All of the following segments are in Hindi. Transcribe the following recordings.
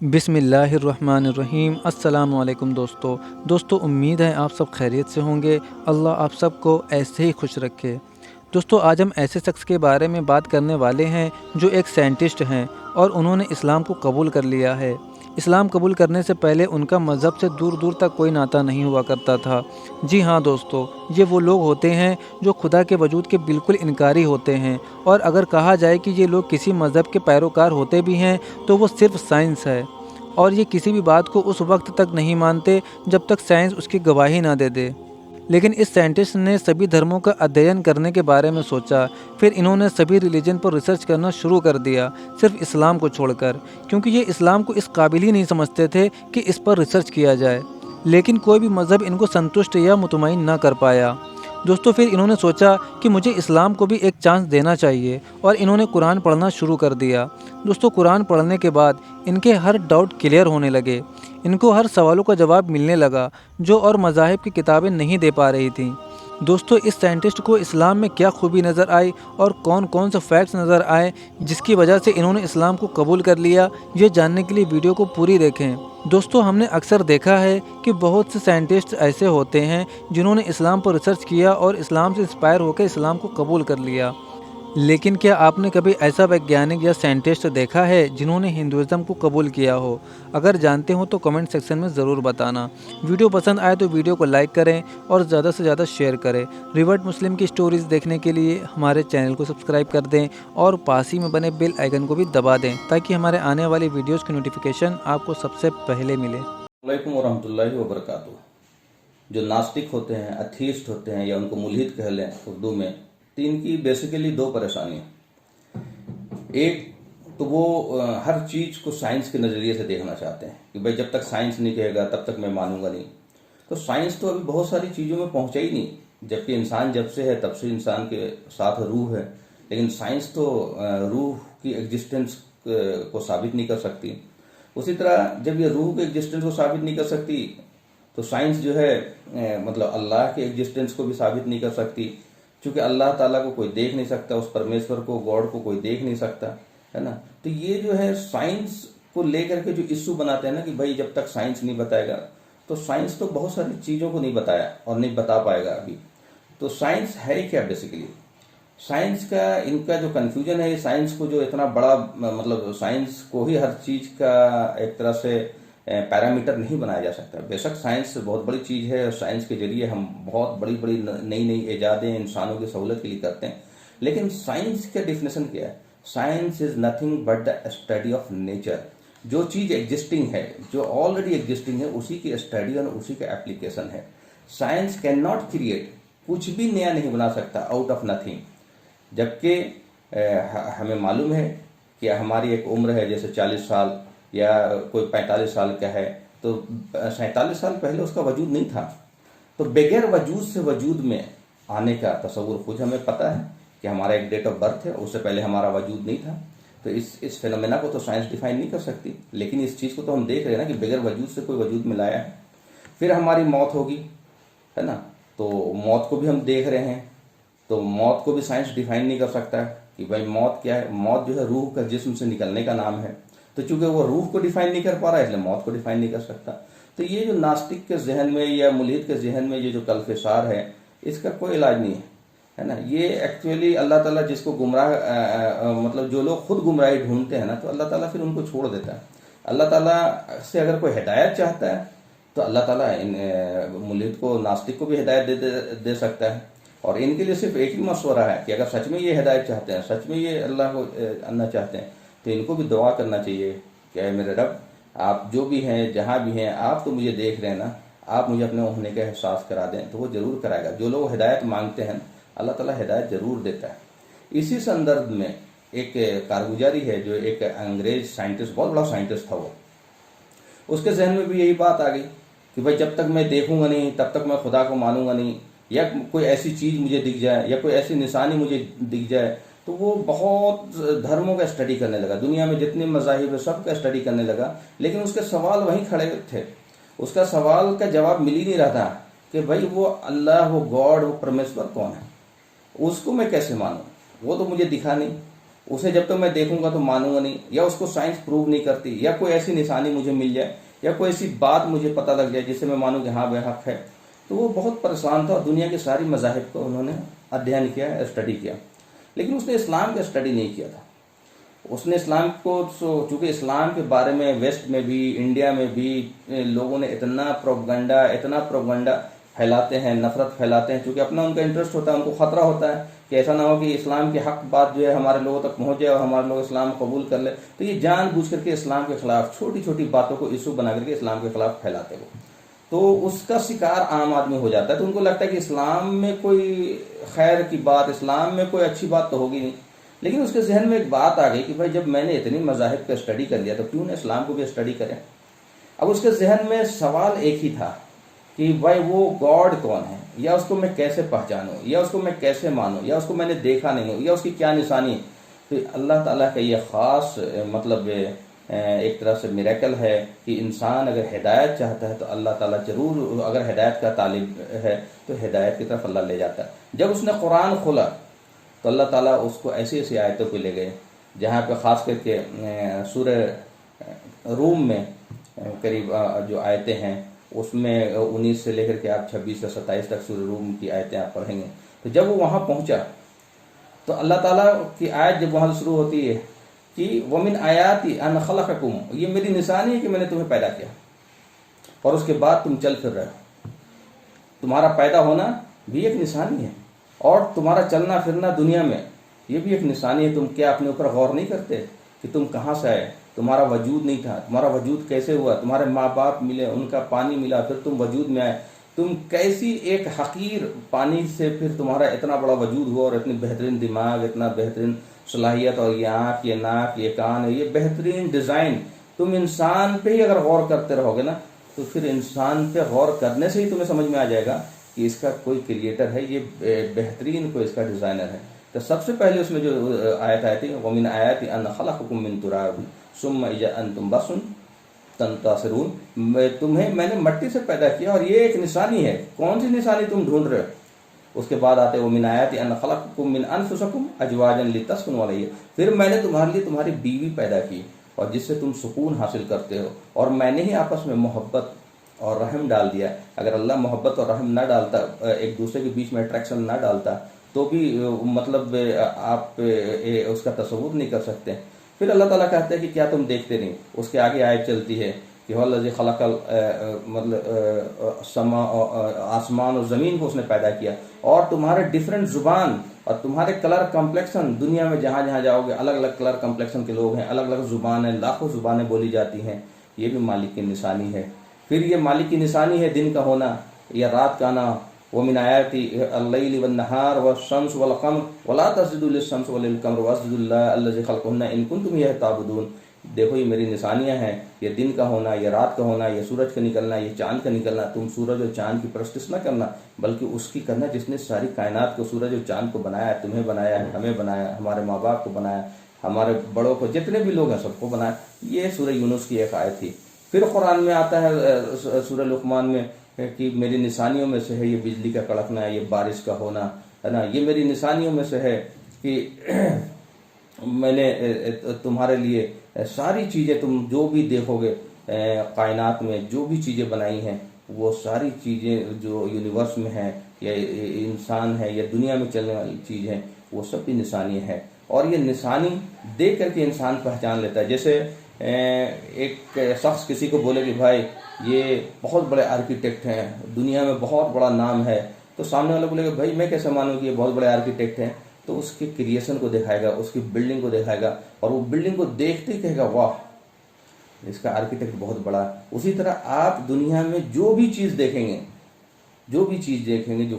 बिस्मिल्लाहिर्रहमानिर्रहीम। अस्सलामु अलैकुम दोस्तों, उम्मीद है आप सब खैरियत से होंगे। अल्लाह आप सबको ऐसे ही खुश रखे। दोस्तों, आज हम ऐसे शख्स के बारे में बात करने वाले हैं जो एक साइंटिस्ट हैं और उन्होंने इस्लाम को कबूल कर लिया है। इस्लाम कबूल करने से पहले उनका मज़हब से दूर दूर तक कोई नाता नहीं हुआ करता था। जी हाँ दोस्तों, ये वो लोग होते हैं जो खुदा के वजूद के बिल्कुल इनकारी होते हैं, और अगर कहा जाए कि ये लोग किसी मज़हब के पैरोकार होते भी हैं तो वो सिर्फ साइंस है, और ये किसी भी बात को उस वक्त तक नहीं मानते जब तक साइंस उसकी गवाही ना दे दे। लेकिन इस साइंटिस्ट ने सभी धर्मों का अध्ययन करने के बारे में सोचा। फिर इन्होंने सभी रिलीजन पर रिसर्च करना शुरू कर दिया, सिर्फ इस्लाम को छोड़कर, क्योंकि ये इस्लाम को इस काबिल ही नहीं समझते थे कि इस पर रिसर्च किया जाए। लेकिन कोई भी मज़हब इनको संतुष्ट या मुतमईन ना कर पाया। दोस्तों, फिर इन्होंने सोचा कि मुझे इस्लाम को भी एक चांस देना चाहिए, और इन्होंने कुरान पढ़ना शुरू कर दिया। दोस्तों, कुरान पढ़ने के बाद इनके हर डाउट क्लियर होने लगे। इनको हर सवालों का जवाब मिलने लगा जो और मज़ाहिब की किताबें नहीं दे पा रही थीं। दोस्तों, इस साइंटिस्ट को इस्लाम में क्या खूबी नज़र आई और कौन कौन से फैक्ट्स नज़र आए जिसकी वजह से इन्होंने इस्लाम को कबूल कर लिया, ये जानने के लिए वीडियो को पूरी देखें। दोस्तों, हमने अक्सर देखा है कि बहुत से साइंटिस्ट ऐसे होते हैं जिन्होंने इस्लाम पर रिसर्च किया और इस्लाम से इंस्पायर होकर इस्लाम को कबूल कर लिया। लेकिन क्या आपने कभी ऐसा वैज्ञानिक या साइंटिस्ट देखा है जिन्होंने हिंदुइज़्म को कबूल किया हो? अगर जानते हो तो कमेंट सेक्शन में ज़रूर बताना। वीडियो पसंद आए तो वीडियो को लाइक करें और ज़्यादा से ज़्यादा शेयर करें। रिवर्ट मुस्लिम की स्टोरीज़ देखने के लिए हमारे चैनल को सब्सक्राइब कर दें और पास ही में बने बेल आइकन को भी दबा दें, ताकि हमारे आने वाली वीडियोज़ की नोटिफिकेशन आपको सबसे पहले मिले। वालेकुम वरहमतुल्लाहि वबरकातुहू। जो नास्तिक होते हैं, अथीस्ट होते हैं, या उनको मुल्हिद कह लें उर्दू में, तो इनकी बेसिकली दो परेशानी हैं। एक तो वो हर चीज़ को साइंस के नज़रिए से देखना चाहते हैं कि भाई जब तक साइंस नहीं कहेगा तब तक मैं मानूंगा नहीं। तो साइंस तो अभी बहुत सारी चीज़ों में पहुंचा ही नहीं, जबकि इंसान जब से है तब से इंसान के साथ रूह है। लेकिन साइंस तो रूह की एग्जिस्टेंस को साबित नहीं कर सकती। उसी तरह जब ये रूह के एग्जिस्टेंस को साबित नहीं कर सकती तो साइंस जो है मतलब अल्लाह के एग्जिस्टेंस को भी साबित नहीं कर सकती, क्योंकि अल्लाह ताला को कोई देख नहीं सकता, उस परमेश्वर को, गॉड को कोई देख नहीं सकता, है ना। तो ये जो है साइंस को लेकर के जो इश्यू बनाते हैं ना कि भाई जब तक साइंस नहीं बताएगा, तो साइंस तो बहुत सारी चीज़ों को नहीं बताया और नहीं बता पाएगा अभी। तो साइंस है क्या बेसिकली? साइंस का इनका जो कंफ्यूजन है, साइंस को जो इतना बड़ा मतलब साइंस को ही हर चीज का एक तरह से पैरामीटर नहीं बनाया जा सकता। बेशक साइंस बहुत बड़ी चीज है और साइंस के जरिए हम बहुत बड़ी बड़ी नई नई इजादें इंसानों की सहूलत के लिए करते हैं, लेकिन साइंस का डिफिनेशन क्या है? Science is nothing but the study of nature. जो चीज एग्जिस्टिंग है, जो ऑलरेडी एग्जिस्टिंग है, उसी की स्टडी और उसी का एप्लीकेशन है। साइंस कैन नॉट क्रिएट, कुछ भी नया नहीं बना सकता आउट ऑफ नथिंग। जबकि हमें मालूम है कि हमारी एक उम्र है, जैसे 40 साल या कोई 45 साल का है, तो 47 साल पहले उसका वजूद नहीं था। तो बगैर वजूद से वजूद में आने का तस्वुर खुद हमें पता है कि हमारा एक डेट ऑफ बर्थ है, उससे पहले हमारा वजूद नहीं था। तो इस फिनोमेना को तो साइंस डिफाइन नहीं कर सकती, लेकिन इस चीज़ को तो हम देख रहे हैं ना कि बगैर वजूद से कोई वजूद में लाया है। फिर हमारी मौत होगी, है ना, तो मौत को भी हम देख रहे हैं। तो मौत को भी साइंस डिफाइन नहीं कर सकता कि भाई मौत क्या है। मौत जो है रूह का जिस्म से निकलने का नाम है, तो चूंकि वो रूह को डिफाइन नहीं कर पा रहा है, इसलिए मौत को डिफाइन नहीं कर सकता। तो ये जो नास्तिक के जहन में या मुल्हिद के जहन में ये जो कल्फिसार है, इसका कोई इलाज नहीं है ना। ये एक्चुअली अल्लाह ताला जिसको गुमराह मतलब जो लोग खुद गुमराही ढूंढते हैं ना, तो अल्लाह ताला फिर उनको छोड़ देता है। अल्लाह ताला से अगर कोई हिदायत चाहता है तो अल्लाह ताला मुल्हिद को, नास्तिक को भी हिदायत दे सकता है। और इनके लिए सिर्फ एक ही मशवरा है कि अगर सच में ये हिदायत चाहते हैं, सच में ये अल्लाह को आना चाहते हैं, तो इनको भी दुआ करना चाहिए कि मेरे रब, आप जो भी हैं, जहाँ भी हैं, आप तो मुझे देख रहे हैं ना, आप मुझे अपने होने का एहसास करा दें। तो वो जरूर कराएगा। जो लोग हिदायत मांगते हैं अल्लाह ताला हिदायत जरूर देता है। इसी संदर्भ में एक कारगुजारी है, जो एक अंग्रेज साइंटिस्ट, बहुत बड़ा साइंटिस्ट था, वो उसके जहन में भी यही बात आ गई कि भाई जब तक मैं देखूंगा नहीं तब तक मैं खुदा को मानूंगा नहीं, या कोई ऐसी चीज मुझे दिख जाए या कोई ऐसी निशानी मुझे दिख जाए। तो वो बहुत धर्मों का स्टडी करने लगा, दुनिया में जितने मज़ाहिब है सबका स्टडी करने लगा, लेकिन उसके सवाल वहीं खड़े थे। उसका सवाल का जवाब मिल ही नहीं रहा था कि भाई वो अल्लाह, वो गॉड, वो परमेश्वर कौन है, उसको मैं कैसे मानूं, वो तो मुझे दिखा नहीं। उसे जब तक मैं देखूंगा तो मानूंगा नहीं, या उसको साइंस प्रूव नहीं करती, या कोई ऐसी निशानी मुझे मिल जाए, या कोई ऐसी बात मुझे पता लग जाए जिससे मैं मानूं कि हाँ वह हक है, तो वो बहुत परेशान था और दुनिया के सारी मज़ाहिब को उन्होंने अध्ययन किया, स्टडी किया। लेकिन उसने इस्लाम का स्टडी नहीं किया था। उसने इस्लाम को, चूँकि इस्लाम के बारे में वेस्ट में भी इंडिया में भी लोगों ने इतना प्रोपगंडा फैलाते हैं, नफरत फैलाते हैं, चूँकि अपना उनका इंटरेस्ट होता है, उनको खतरा होता है कि ऐसा ना हो कि इस्लाम की हक बात जो है हमारे लोगों तक पहुंच जाए और हमारे लोग इस्लाम कबूल कर ले, तो ये जानबूझ करके इस्लाम के खिलाफ छोटी छोटी बातों को इशू बना करके इस्लाम के खिलाफ फैलाते हो, तो उसका शिकार आम आदमी हो जाता है। तो उनको लगता है कि इस्लाम में कोई खैर की बात, इस्लाम में कोई अच्छी बात तो होगी नहीं। लेकिन उसके जहन में एक बात आ गई कि भाई जब मैंने इतनी मज़ाहिब का स्टडी कर लिया तो क्यों ना इस्लाम को भी स्टडी करें। अब उसके जहन में सवाल एक ही था कि भाई वो गॉड कौन है, या उसको मैं कैसे पहचानूं, या उसको मैं कैसे मानूं, या उसको मैंने देखा नहीं हो, या उसकी क्या निशानी है। तो अल्लाह ताला का ये ख़ास मतलब एक तरह से मिरेकल है कि इंसान अगर हिदायत चाहता है तो अल्लाह ताला ज़रूर, अगर हिदायत का तालिब है तो हिदायत की तरफ अल्लाह ले जाता है। जब उसने कुरान खोला तो अल्लाह ताला उसको ऐसी ऐसी आयतों पे ले गए जहाँ पे ख़ास करके सूरह रूम में करीब जो आयतें हैं उसमें 19 से लेकर के आप 26 या 27 तक सूरह रूम की आयतें आप पढ़ेंगे। तो जब वो वहाँ पहुँचा तो अल्लाह ताला की आयत जब वहाँ शुरू होती है कि वमिन आयाति अन खलक़कुम, ये मेरी निशानी है कि मैंने तुम्हें पैदा किया और उसके बाद तुम चल फिर रहे हो। तुम्हारा पैदा होना भी एक निशानी है और तुम्हारा चलना फिरना दुनिया में ये भी एक निशानी है। तुम क्या अपने ऊपर गौर नहीं करते कि तुम कहाँ से आए? तुम्हारा वजूद नहीं था, तुम्हारा वजूद कैसे हुआ? तुम्हारे माँ बाप मिले, उनका पानी मिला, फिर तुम वजूद में आए। तुम कैसी एक हकीर पानी से फिर तुम्हारा इतना बड़ा वजूद हुआ और इतनी बेहतरीन दिमाग, इतना बेहतरीन सलाहियत, और ये आँख, ये नाक, ये कान, ये बेहतरीन डिज़ाइन। तुम इंसान पे ही अगर गौर करते रहोगे ना तो फिर इंसान पे गौर करने से ही तुम्हें समझ में आ जाएगा कि इसका कोई क्रिएटर है, ये बेहतरीन कोई इसका डिज़ाइनर है। तो सबसे पहले उसमें जो आयत आई थी वमिन आयाति अन खलक़कुम मिन तुराब सुम्मा इज़ा अंतुम बशरुन तंतासिरून, तुम्हें मैंने मट्टी से पैदा किया और ये एक निशानी है। कौन सी निशानी तुम ढूंढ रहे हो? उसके बाद आते वमिन आयाति अन खलक़कुम मिन अनफुसिकुम अज़वाजन लितस्कुनू अलैहा, फिर मैंने तुम्हारे लिए तुम्हारी बीवी पैदा की और जिससे तुम सुकून हासिल करते हो, और मैंने ही आपस में मोहब्बत और रहम डाल दिया। अगर अल्लाह मोहब्बत और रहम ना डालता, एक दूसरे के बीच में अट्रैक्शन ना डालता, तो भी मतलब आप उसका तसव्वुर नहीं कर सकते। फिर अल्लाह ताला कहते हैं कि क्या तुम देखते नहीं? उसके आगे आयत चलती है कि वल्लज़ी खलक़ल मतलब समा, आसमान और ज़मीन को उसने पैदा किया, और तुम्हारे डिफरेंट ज़ुबान और तुम्हारे कलर कम्प्लेक्शन, दुनिया में जहाँ जहाँ जाओगे अलग अलग कलर कम्प्लेक्शन के लोग हैं, अलग अलग ज़ुबान है, लाखों ज़ुबानें बोली जाती हैं। ये भी मालिक की निशानी है। फिर ये मालिक की निशानी है दिन का होना या रात का आना। वमिन आयाति अल-लैल वन-नहार वश-शम्स वल-क़मर वला तस्जुदू लिश-शम्स वलिल-क़मर वस्जुदू लिल्लाहि अल्लज़ी ख़लक़हुन्ना इन कुन्तुम ईय्याहु ता'बुदून। देखो ये मेरी निशानियां हैं, ये दिन का होना, ये रात का होना, ये सूरज का निकलना, ये चांद का निकलना। तुम सूरज और चांद की परस्तिश न करना, बल्कि उसकी करना जिसने सारी कायनात को, सूरज और चांद को बनाया, तुम्हें बनाया, हमें बनाया, हमारे माँ बाप को बनाया, हमारे बड़ों को, जितने भी लोग हैं सबको बनाया। ये सूरह यूनुस की एक आयत थी। फिर कुरान में आता है सूरह लुक़मान में कि मेरी निशानियों में से है ये बिजली का कड़कना, ये बारिश का होना, है ना। ये मेरी निशानियों में से है कि मैंने तुम्हारे लिए सारी चीज़ें, तुम जो भी देखोगे कायनात में जो भी चीज़ें बनाई हैं, वो सारी चीज़ें जो यूनिवर्स में है या इंसान है या दुनिया में चलने वाली चीज़ है, वो सब भी निशानियाँ हैं। और ये निशानी देख करके इंसान पहचान लेता है। जैसे एक शख्स किसी को बोले कि भाई ये बहुत बड़े आर्किटेक्ट हैं, दुनिया में बहुत बड़ा नाम है, तो सामने वाला बोलेगा भाई मैं कैसे मानूं कि ये बहुत बड़े आर्किटेक्ट हैं? तो उसके क्रिएशन को दिखाएगा, उसकी बिल्डिंग को दिखाएगा, और वो बिल्डिंग को देखते ही कहेगा वाह इसका आर्किटेक्ट बहुत बड़ा। उसी तरह आप दुनिया में जो भी चीज़ देखेंगे, जो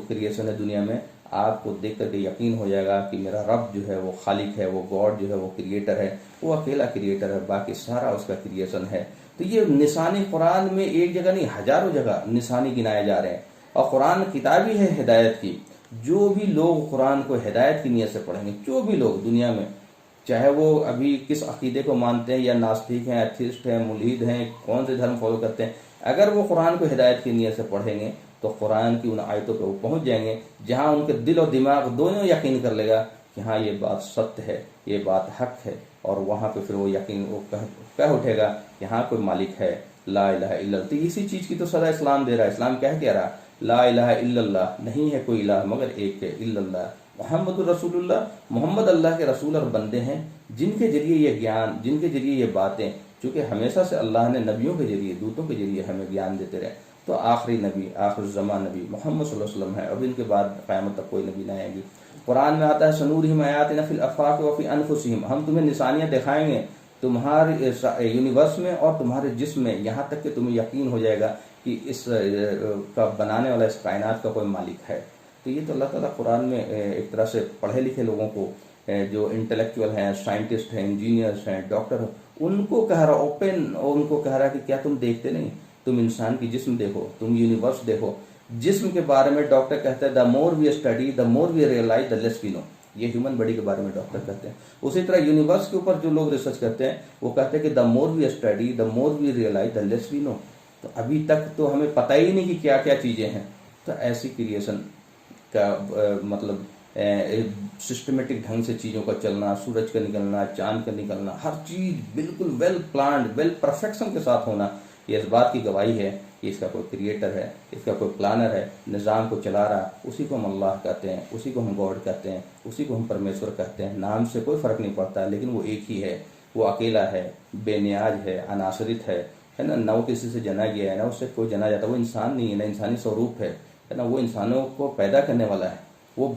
क्रिएशन है दुनिया में, आपको देख करके यकीन हो जाएगा कि मेरा रब जो है वो खालिक है, वो गॉड जो है वो क्रिएटर है, वो अकेला क्रिएटर है, बाकी सारा उसका क्रिएशन है। तो ये निशानी कुरान में एक जगह नहीं, हजारों जगह निशानी गिनाए जा रहे हैं। और कुरान किताब ही है हिदायत की। जो भी लोग कुरान को हिदायत की नीयत से पढ़ेंगे, जो भी लोग दुनिया में, चाहे वो अभी किस अकीदे को मानते हैं, या नास्तिक हैं, एथिस्ट हैं, मुल्हिद हैं, कौन से धर्म फॉलो करते हैं, अगर वो कुरान को हिदायत की नीयत से पढ़ेंगे तो कुरान की उन आयतों पर वो पहुँच जाएंगे जहाँ उनके दिल और दिमाग दोनों यकीन कर लेगा कि हाँ ये बात सत्य है, ये बात हक है, और वहाँ पे फिर वो यकीन वो कह उठेगा कि हाँ कोई मालिक है, ला इलाहा इल्लल्लाह। तो इसी चीज़ की तो सदा इस्लाम दे रहा है। इस्लाम क्या कह रहा है? ला इलाहा इल्लल्लाह, नहीं है कोई इलाह मगर एक है, इल्लल्लाह मोहम्मद रसूलुल्लाह, मोहम्मद अल्लाह के रसूल और बंदे हैं, जिनके जरिए ये ज्ञान, जिनके जरिए ये बातें, चूँकि हमेशा से अल्लाह ने नबियों के जरिए, दूतों के जरिए हमें ज्ञान देते रहे। तो आखिरी नबी, आखिर ज़मा नबी मोहम्मद सल्लल्लाहु अलैहि वसल्लम है। अब इनके बाद क़यामत तक कोई नबी ना आएगी। कुरान में आता है सनूरिहिम आयातिना फिल आफ़ाक़ व फ़ी अनफ़ुसिहिम, हम तुम्हें निशानियाँ दिखाएंगे तुम्हारे यूनिवर्स में और तुम्हारे जिस्म में, यहाँ तक कि तुम्हें यकीन हो जाएगा कि इस का बनाने वाला, इस कायनात का कोई मालिक है। तो ये तो अल्लाह ताला कुरान में एक तरह से पढ़े लिखे लोगों को, जो इंटेलेक्चुअल हैं, साइंटिस्ट हैं, इंजीनियर्स हैं, डॉक्टर हैं, उनको कह रहा, ओपन उनको कह रहा कि क्या तुम देखते नहीं? तुम इंसान की जिस्म देखो, तुम यूनिवर्स देखो। जिस्म के बारे में डॉक्टर कहते हैं the more we study the more we realise the less we know. ये ह्यूमन बॉडी के बारे में डॉक्टर कहते हैं। उसी तरह यूनिवर्स के ऊपर जो लोग रिसर्च करते हैं वो कहते हैं कि the more we study the more we realise the less we know. तो अभी तक तो हमें पता ही नहीं कि क्या क्या चीज़ें हैं। तो ऐसी क्रिएशन का मतलब सिस्टमेटिक ढंग से चीज़ों का चलना, सूरज का निकलना, चांद का निकलना, हर चीज़ बिल्कुल वेल प्लान्ड, वेल परफेक्शन के साथ होना, ये इस बात की गवाही है कि इसका कोई क्रिएटर है, इसका कोई प्लानर है, निज़ाम को चला रहा। उसी को हम अल्लाह कहते हैं, उसी को हम गॉड कहते हैं, उसी को हम परमेश्वर कहते हैं। नाम से कोई फ़र्क नहीं पड़ता, लेकिन वो एक ही है, वो अकेला है, बेनियाज है, अनासरित है ना। ना वो किसी से जना गया है, ना उससे कोई जना जाता। वो इंसान नहीं है, ना इंसानी स्वरूप है ना। वो इंसानों को पैदा करने वाला है। वो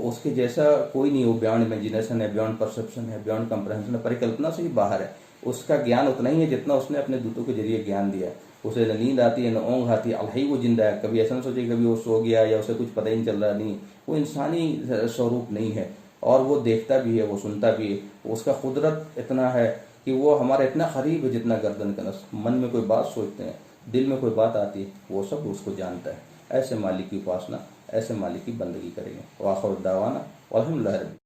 उसके जैसा कोई नहीं। वो बियॉन्ड इमेजिनेशन है, बियॉन्ड परसेप्शन है, बियॉन्ड कंप्रहेंशन है, परिकल्पना से ही बाहर है। उसका ज्ञान उतना ही है जितना उसने अपने दूतों के जरिए ज्ञान दिया है। उसे न नींद आती है, न ऊँघ आती है, अल्लाह ही वो जिंदा है। कभी ऐसा ना सोचे कभी वो सो गया या उसे कुछ पता ही नहीं चल रहा। नहीं, वो इंसानी स्वरूप नहीं है। और वो देखता भी है, वो सुनता भी है। उसका कुदरत इतना है कि वो हमारा इतना करीब है जितना गर्दन का नस। मन में कोई बात सोचते हैं, दिल में कोई बात आती है, वो सब उसको जानता है। ऐसे मालिक की उपासना, ऐसे मालिक की बंदगी करेंगे। वाखिर दावाना अल्हम्दुलिल्लाह।